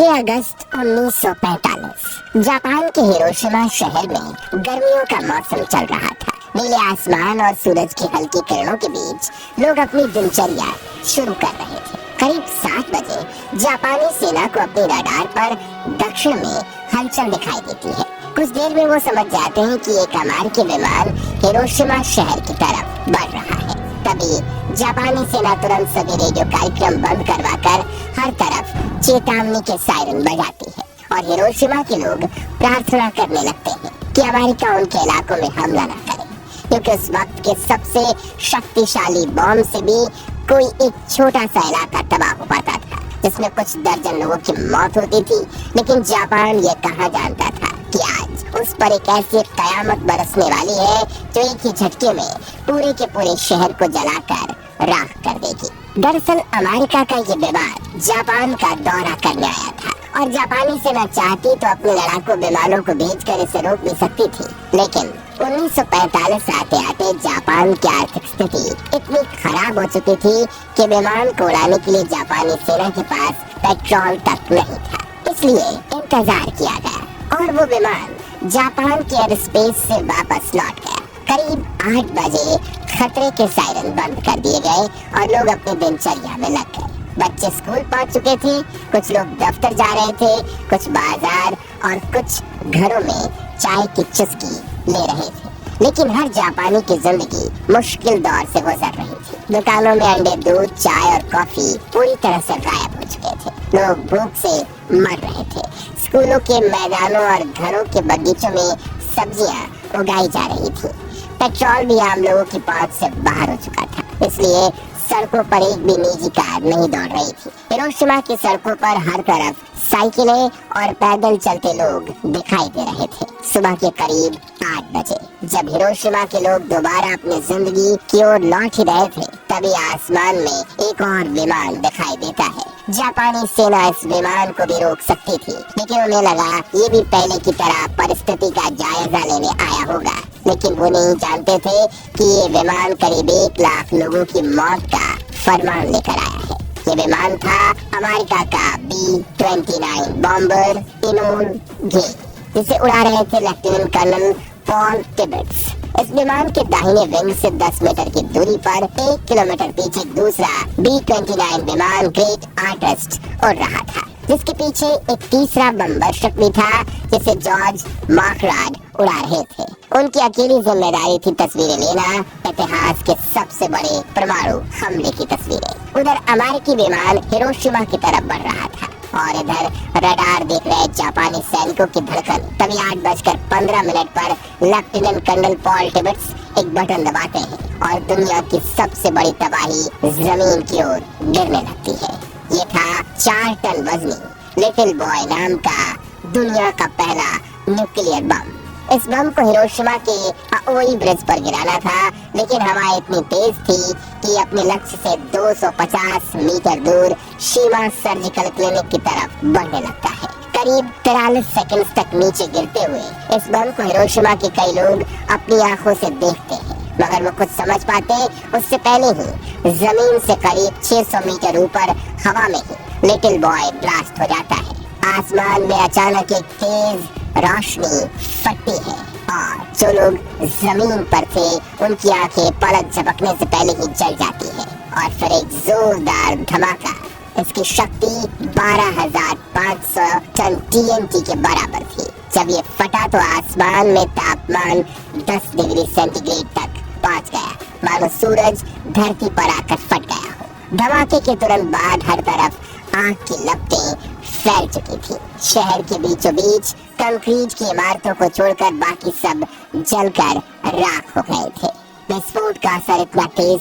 6 अगस्त 1945 Japan के Hiroshima शहर में गर्मियों का मौसम चल रहा था। नीले आसमान और सूरज की हल्की किरणों के बीच लोग अपनी दिनचर्या शुरू कर रहे थे। करीब 7 बजे जापानी सेना को अपने रडार पर दक्षिण में हलचल दिखाई देती है। कुछ देर में वो समझ जाते हैं कि एक अमेरिकी विमान हिरोशिमा शहर की तरफ बढ़ रहा है। तभी जापानी सेना तुरंत सभी रेडियो कार्यक्रम बंद करवाकर हर तरफ चेतावनी के सायरन बजाती है और हिरोशिमा के लोग प्रार्थना करने लगते हैं कि अमेरिका उनके इलाकों में हमला न करे, क्योंकि उस वक्त के सबसे शक्तिशाली बॉम्ब से भी कोई एक छोटा सा इलाका तबाह हो पाता था, जिसमें कुछ दर्जन लोगों की मौत होती थी। लेकिन जापान ये कहाँ जानता था कि आज उस पर एक ऐसी कयामत बरसने वाली है जो एक ही झटके में पूरे के पूरे शहर को जलाकर राख कर देगी। दरअसल अमेरिका का ये विमान जापान का दौरा करने आया था और जापानी सेना चाहती तो अपने लड़ाकू विमानों को भेजकर इसे रोक भी सकती थी, लेकिन 1945 आते आते जापान की आर्थिक स्थिति इतनी खराब हो चुकी थी कि विमान को उड़ाने के लिए जापानी सेना के पास पेट्रोल तक नहीं था। इसलिए इंतजार किया गया और वो विमान जापान के एयर स्पेस से वापस लौट गया। करीब 8 बजे खतरे के सायरन बंद कर दिए गए और लोग अपनी दिनचर्या में लग गए। बच्चे स्कूल पहुंच चुके थे, कुछ लोग दफ्तर जा रहे थे, कुछ बाजार और कुछ घरों में चाय की चुस्की ले रहे थे। लेकिन हर जापानी की जिंदगी मुश्किल दौर से गुजर रही थी। दुकानों में अंडे, दूध, चाय और कॉफी पूरी तरह से गायब हो चुके थे। लोग भूख से मर रहे थे। स्कूलों के मैदानों और घरों के बगीचों में सब्जियां उगाई जा रही थी। पेट्रोल भी आम लोगों की पहुंच से बाहर हो चुका था, इसलिए सड़कों पर एक भी निजी कार नहीं दौड़ रही थी। हिरोशिमा की सड़कों पर हर तरफ साइकिलें और पैदल चलते लोग दिखाई दे रहे थे। सुबह के करीब 8 बजे जब हिरोशिमा के लोग दोबारा अपनी जिंदगी की ओर लौट ही रहे थे, तभी आसमान में एक और विमान दिखाई देता है। जापानी सेना इस विमान को भी रोक सकती थी, लेकिन उन्हें लगा ये भी पहले की तरह परिस्थिति का जायजा लेने आया होगा। लेकिन वो नहीं जानते थे कि ये विमान करीब 1 लाख लोगों की मौत का फरमान लेकर आया है। ये विमान था अमेरिका का B-29 बॉम्बर इनोल गे, जिसे उड़ा रहे थे लेफ्टिनेंट कर्नल पॉल टिबेट्स। इस विमान के दाहिने विंग से 10 मीटर की दूरी पर 1 किलोमीटर पीछे दूसरा B-29 विमान ग्रेट आर्टिस्ट उड़ रहा था, जिसके पीछे एक तीसरा बमबर्षक भी था जिसे जॉर्ज मार्कराड उड़ा रहे थे। उनकी अकेली जिम्मेदारी थी तस्वीरें लेना, इतिहास के सबसे बड़े परमाणु हमले की तस्वीरें। उधर अमेरिकी विमान हिरोशिमा की तरफ बढ़ रहा था और इधर रडार देख रहे जापानी सैनिकों की धड़कन। तभी 8:15 पर लेफ्टिनेंट कर्नल पॉल टिबेट्स एक बटन दबाते हैं और दुनिया की सबसे बड़ी तबाही जमीन की ओर गिरने लगती है। ये था 4 टन वजनी लिटिल बॉय नाम का दुनिया का पहला न्यूक्लियर बम। इस बम को हिरोशिमा के अओई ब्रिज पर गिराना था, लेकिन हवा इतनी तेज थी कि अपने लक्ष्य से 250 मीटर दूर शीमा सर्जिकल क्लिनिक की तरफ बढ़ने लगता है। करीब 43 सेकंड्स तक नीचे गिरते हुए इस बम को हिरोशिमा के कई लोग अपनी आंखों से देखते हैं, मगर वो कुछ समझ पाते उससे पहले ही जमीन से करीब 600 मीटर ऊपर हवा में ही लिटिल बॉय ब्लास्ट हो जाता है। आसमान में अचानक एक तेज रोशनी फटती है और जो लोग जमीन पर थे उनकी आंखें पलक झपकने से पहले ही जल जाती है और फिर एक जोरदार धमाका। इसकी शक्ति 12,500 टन TNT के बराबर थी। जब ये फटा तो आसमान में तापमान 10 डिग्री सेंटीग्रेड तक पहुंच गया, मानो सूरज धरती पर आकर फट गया हो। धमाके के तुरंत बाद हर तरफ आग की लपटें फैल चुकी थी। शहर के बीचों बीच कंक्रीट की इमारतों को छोड़कर बाकी सब जलकर राख हो गए थे। विस्फोट का असर इतना तेज